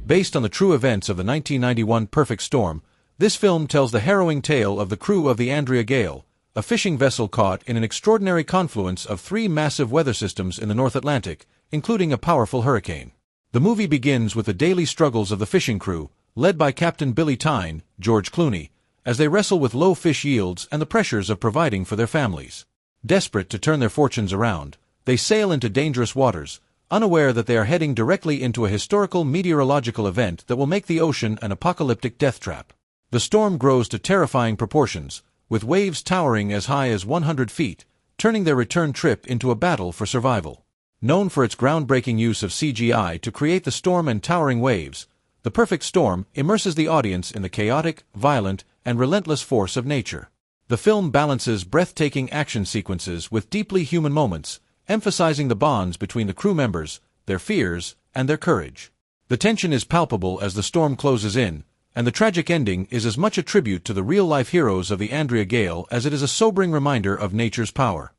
Based on the true events of the 1991 perfect storm, this film tells the harrowing tale of the crew of the Andrea Gale, a fishing vessel caught in an extraordinary confluence of three massive weather systems in the North Atlantic, including a powerful hurricane. The movie begins with the daily struggles of the fishing crew, led by Captain Billy Tyne, George Clooney, as they wrestle with low fish yields and the pressures of providing for their families. Desperate to turn their fortunes around, they sail into dangerous waters, unaware that they are heading directly into a historical meteorological event that will make the ocean an apocalyptic death trap. The storm grows to terrifying proportions, with waves towering as high as 100 feet, turning their return trip into a battle for survival. Known for its groundbreaking use of CGI to create the storm and towering waves, The Perfect Storm immerses the audience in the chaotic, violent, and relentless force of nature. The film balances breathtaking action sequences with deeply human moments, emphasizing the bonds between the crew members, their fears, and their courage. The tension is palpable as the storm closes in, and the tragic ending is as much a tribute to the real-life heroes of the Andrea Gale as it is a sobering reminder of nature's power.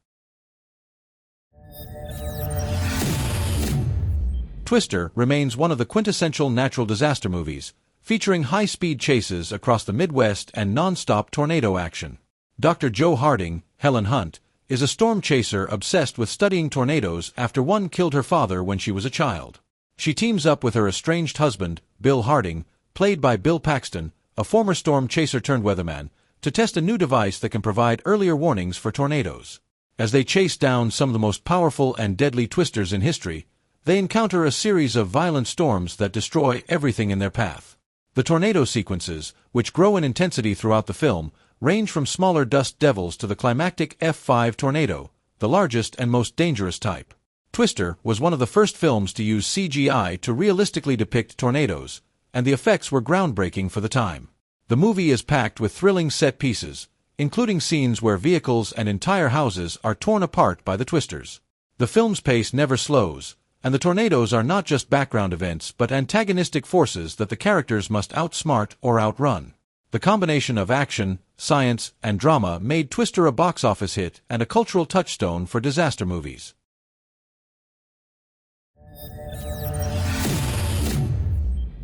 Twister remains one of the quintessential natural disaster movies, featuring high-speed chases across the Midwest and non-stop tornado action. Dr. Joe Harding, Helen Hunt, is a storm chaser obsessed with studying tornadoes after one killed her father when she was a child. She teams up with her estranged husband, Bill Harding, played by Bill Paxton, a former storm chaser-turned-weatherman, to test a new device that can provide earlier warnings for tornadoes. As they chase down some of the most powerful and deadly twisters in history, they encounter a series of violent storms that destroy everything in their path. The tornado sequences, which grow in intensity throughout the film, range from smaller dust devils to the climactic F5 tornado, the largest and most dangerous type. Twister was one of the first films to use CGI to realistically depict tornadoes, and the effects were groundbreaking for the time. The movie is packed with thrilling set pieces, including scenes where vehicles and entire houses are torn apart by the twisters. The film's pace never slows, and the tornadoes are not just background events but antagonistic forces that the characters must outsmart or outrun. The combination of action, science, and drama made Twister a box office hit and a cultural touchstone for disaster movies.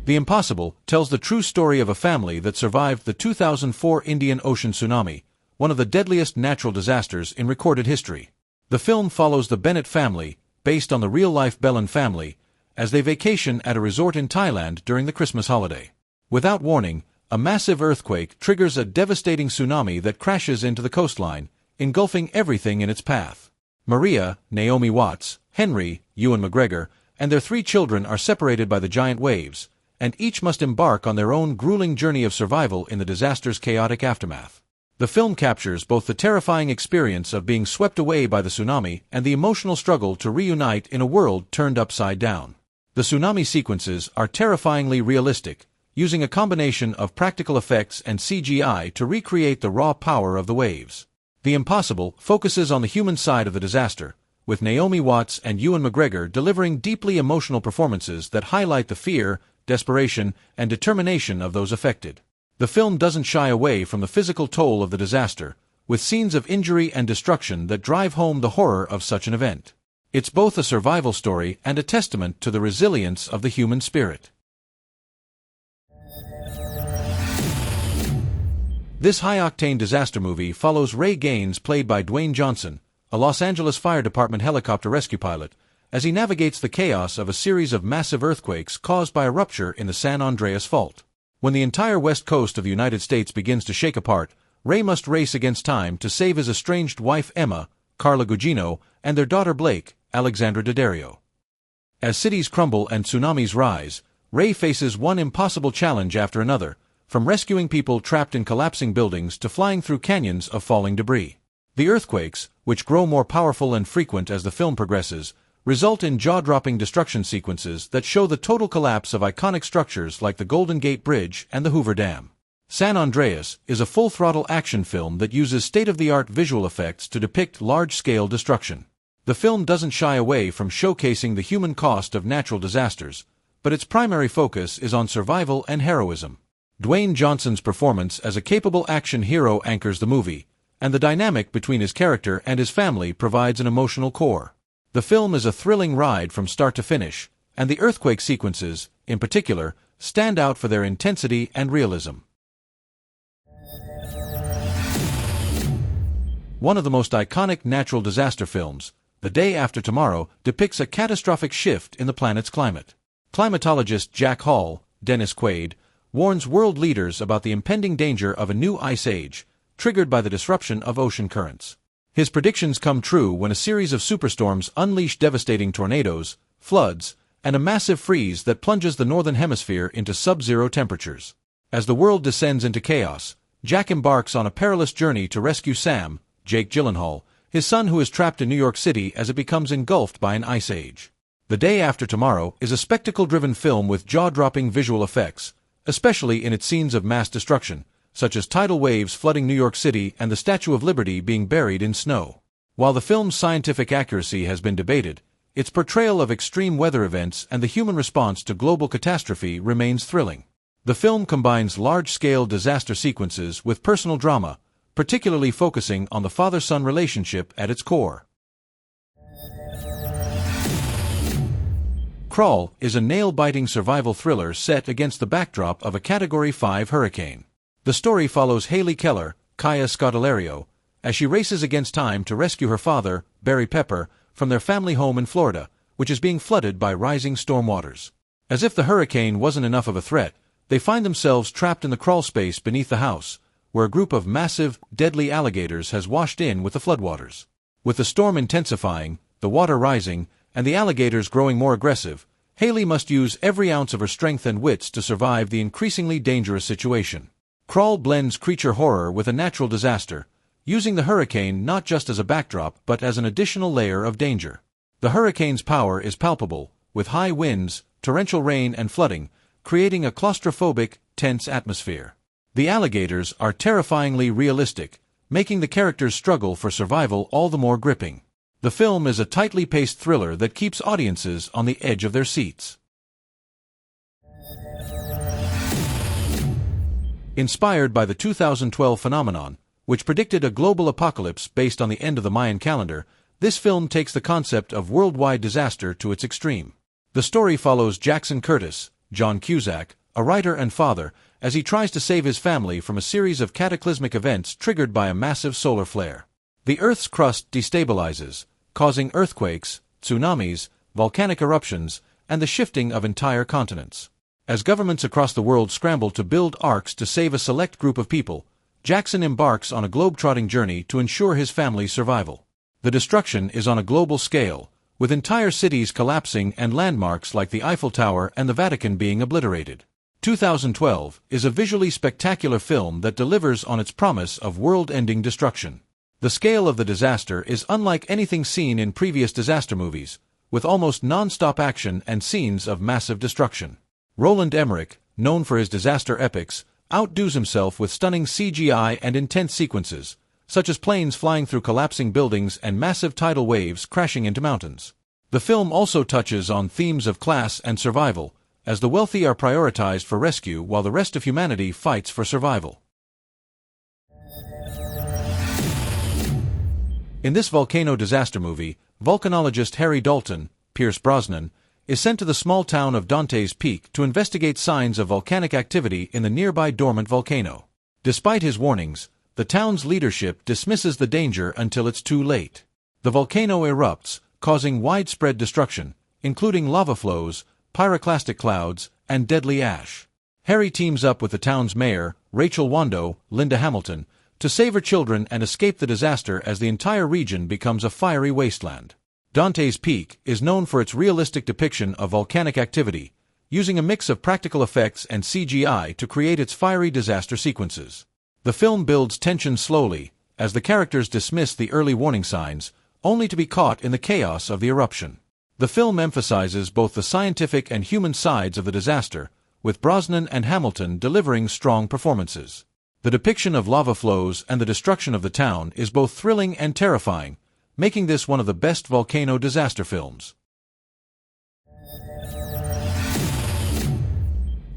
The Impossible tells the true story of a family that survived the 2004 Indian Ocean tsunami, one of the deadliest natural disasters in recorded history. The film follows the Bennett family, based on the real-life Bellin family, as they vacation at a resort in Thailand during the Christmas holiday. Without warning, a massive earthquake triggers a devastating tsunami that crashes into the coastline, engulfing everything in its path. Maria, Naomi Watts, Henry, Ewan McGregor, and their three children are separated by the giant waves, and each must embark on their own grueling journey of survival in the disaster's chaotic aftermath. The film captures both the terrifying experience of being swept away by the tsunami and the emotional struggle to reunite in a world turned upside down. The tsunami sequences are terrifyingly realistic, using a combination of practical effects and CGI to recreate the raw power of the waves. The Impossible focuses on the human side of the disaster, with Naomi Watts and Ewan McGregor delivering deeply emotional performances that highlight the fear, desperation, and determination of those affected. The film doesn't shy away from the physical toll of the disaster, with scenes of injury and destruction that drive home the horror of such an event. It's both a survival story and a testament to the resilience of the human spirit. This high-octane disaster movie follows Ray Gaines, played by Dwayne Johnson, a Los Angeles Fire Department helicopter rescue pilot, as he navigates the chaos of a series of massive earthquakes caused by a rupture in the San Andreas Fault. When the entire west coast of the United States begins to shake apart, Ray must race against time to save his estranged wife Emma, Carla Gugino, and their daughter Blake, Alexandra Daddario. As cities crumble and tsunamis rise, Ray faces one impossible challenge after another, from rescuing people trapped in collapsing buildings to flying through canyons of falling debris. The earthquakes, which grow more powerful and frequent as the film progresses, result in jaw-dropping destruction sequences that show the total collapse of iconic structures like the Golden Gate Bridge and the Hoover Dam. San Andreas is a full-throttle action film that uses state-of-the-art visual effects to depict large-scale destruction. The film doesn't shy away from showcasing the human cost of natural disasters, but its primary focus is on survival and heroism. Dwayne Johnson's performance as a capable action hero anchors the movie, and the dynamic between his character and his family provides an emotional core. The film is a thrilling ride from start to finish, and the earthquake sequences, in particular, stand out for their intensity and realism. One of the most iconic natural disaster films, The Day After Tomorrow, depicts a catastrophic shift in the planet's climate. Climatologist Jack Hall, Dennis Quaid, warns world leaders about the impending danger of a new ice age, triggered by the disruption of ocean currents. His predictions come true when a series of superstorms unleash devastating tornadoes, floods, and a massive freeze that plunges the northern hemisphere into sub-zero temperatures. As the world descends into chaos, Jack embarks on a perilous journey to rescue Sam, Jake Gyllenhaal, his son who is trapped in New York City as it becomes engulfed by an ice age. The Day After Tomorrow is a spectacle-driven film with jaw-dropping visual effects, especially in its scenes of mass destruction, such as tidal waves flooding New York City and the Statue of Liberty being buried in snow. While the film's scientific accuracy has been debated, its portrayal of extreme weather events and the human response to global catastrophe remains thrilling. The film combines large-scale disaster sequences with personal drama, particularly focusing on the father-son relationship at its core. Crawl is a nail-biting survival thriller set against the backdrop of a Category 5 hurricane. The story follows Haley Keller, Kaya Scodelario, as she races against time to rescue her father, Barry Pepper, from their family home in Florida, which is being flooded by rising storm waters. As if the hurricane wasn't enough of a threat, they find themselves trapped in the crawl space beneath the house, where a group of massive, deadly alligators has washed in with the floodwaters. With the storm intensifying, the water rising, and the alligators growing more aggressive, Haley must use every ounce of her strength and wits to survive the increasingly dangerous situation. Crawl blends creature horror with a natural disaster, using the hurricane not just as a backdrop but as an additional layer of danger. The hurricane's power is palpable, with high winds, torrential rain and flooding, creating a claustrophobic, tense atmosphere. The alligators are terrifyingly realistic, making the characters' struggle for survival all the more gripping. The film is a tightly paced thriller that keeps audiences on the edge of their seats. Inspired by the 2012 phenomenon, which predicted a global apocalypse based on the end of the Mayan calendar, this film takes the concept of worldwide disaster to its extreme. The story follows Jackson Curtis, John Cusack, a writer and father, as he tries to save his family from a series of cataclysmic events triggered by a massive solar flare. The Earth's crust destabilizes, causing earthquakes, tsunamis, volcanic eruptions, and the shifting of entire continents. As governments across the world scramble to build arks to save a select group of people, Jackson embarks on a globe-trotting journey to ensure his family's survival. The destruction is on a global scale, with entire cities collapsing and landmarks like the Eiffel Tower and the Vatican being obliterated. 2012 is a visually spectacular film that delivers on its promise of world-ending destruction. The scale of the disaster is unlike anything seen in previous disaster movies, with almost non-stop action and scenes of massive destruction. Roland Emmerich, known for his disaster epics, outdoes himself with stunning CGI and intense sequences, such as planes flying through collapsing buildings and massive tidal waves crashing into mountains. The film also touches on themes of class and survival, as the wealthy are prioritized for rescue while the rest of humanity fights for survival. In this volcano disaster movie, volcanologist Harry Dalton, Pierce Brosnan, is sent to the small town of Dante's Peak to investigate signs of volcanic activity in the nearby dormant volcano. Despite his warnings, the town's leadership dismisses the danger until it's too late. The volcano erupts, causing widespread destruction, including lava flows, pyroclastic clouds, and deadly ash. Harry teams up with the town's mayor, Rachel Wando, Linda Hamilton, to save her children and escape the disaster as the entire region becomes a fiery wasteland. Dante's Peak is known for its realistic depiction of volcanic activity, using a mix of practical effects and CGI to create its fiery disaster sequences. The film builds tension slowly, as the characters dismiss the early warning signs, only to be caught in the chaos of the eruption. The film emphasizes both the scientific and human sides of the disaster, with Brosnan and Hamilton delivering strong performances. The depiction of lava flows and the destruction of the town is both thrilling and terrifying, making this one of the best volcano disaster films.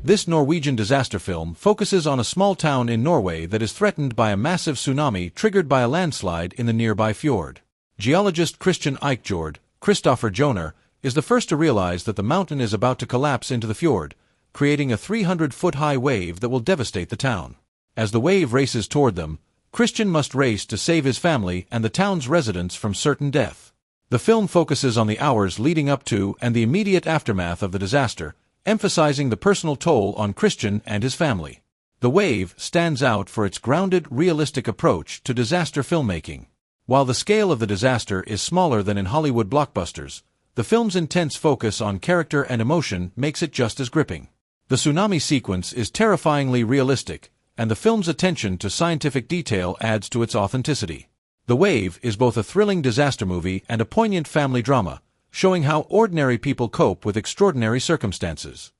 This Norwegian disaster film focuses on a small town in Norway that is threatened by a massive tsunami triggered by a landslide in the nearby fjord. Geologist Christian Eikjord, Kristoffer Joner, is the first to realize that the mountain is about to collapse into the fjord, creating a 300-foot-high wave that will devastate the town. As the wave races toward them, Christian must race to save his family and the town's residents from certain death. The film focuses on the hours leading up to and the immediate aftermath of the disaster, emphasizing the personal toll on Christian and his family. The Wave stands out for its grounded, realistic approach to disaster filmmaking. While the scale of the disaster is smaller than in Hollywood blockbusters, the film's intense focus on character and emotion makes it just as gripping. The tsunami sequence is terrifyingly realistic, and the film's attention to scientific detail adds to its authenticity. The Wave is both a thrilling disaster movie and a poignant family drama, showing how ordinary people cope with extraordinary circumstances.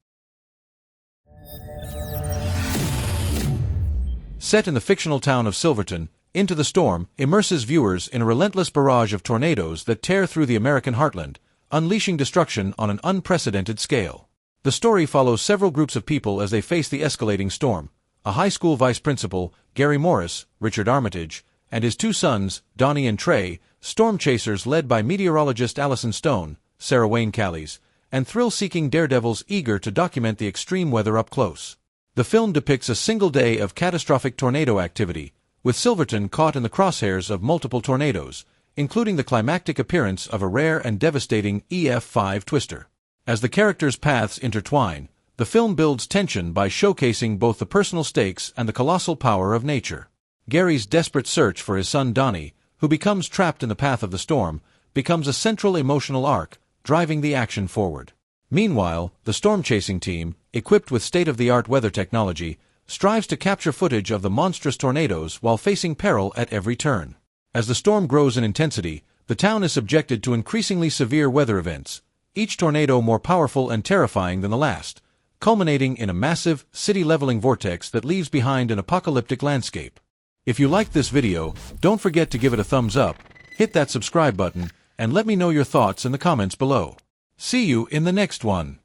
Set in the fictional town of Silverton, Into the Storm immerses viewers in a relentless barrage of tornadoes that tear through the American heartland, unleashing destruction on an unprecedented scale. The story follows several groups of people as they face the escalating storm: a high school vice principal, Gary Morris, Richard Armitage, and his two sons, Donnie and Trey, storm chasers led by meteorologist Allison Stone, Sarah Wayne Callies, and thrill-seeking daredevils eager to document the extreme weather up close. The film depicts a single day of catastrophic tornado activity, with Silverton caught in the crosshairs of multiple tornadoes, including the climactic appearance of a rare and devastating EF5 twister. As the characters' paths intertwine, the film builds tension by showcasing both the personal stakes and the colossal power of nature. Gary's desperate search for his son Donnie, who becomes trapped in the path of the storm, becomes a central emotional arc, driving the action forward. Meanwhile, the storm-chasing team, equipped with state-of-the-art weather technology, strives to capture footage of the monstrous tornadoes while facing peril at every turn. As the storm grows in intensity, the town is subjected to increasingly severe weather events, each tornado more powerful and terrifying than the last, culminating in a massive, city-leveling vortex that leaves behind an apocalyptic landscape. If you liked this video, don't forget to give it a thumbs up, hit that subscribe button, and let me know your thoughts in the comments below. See you in the next one.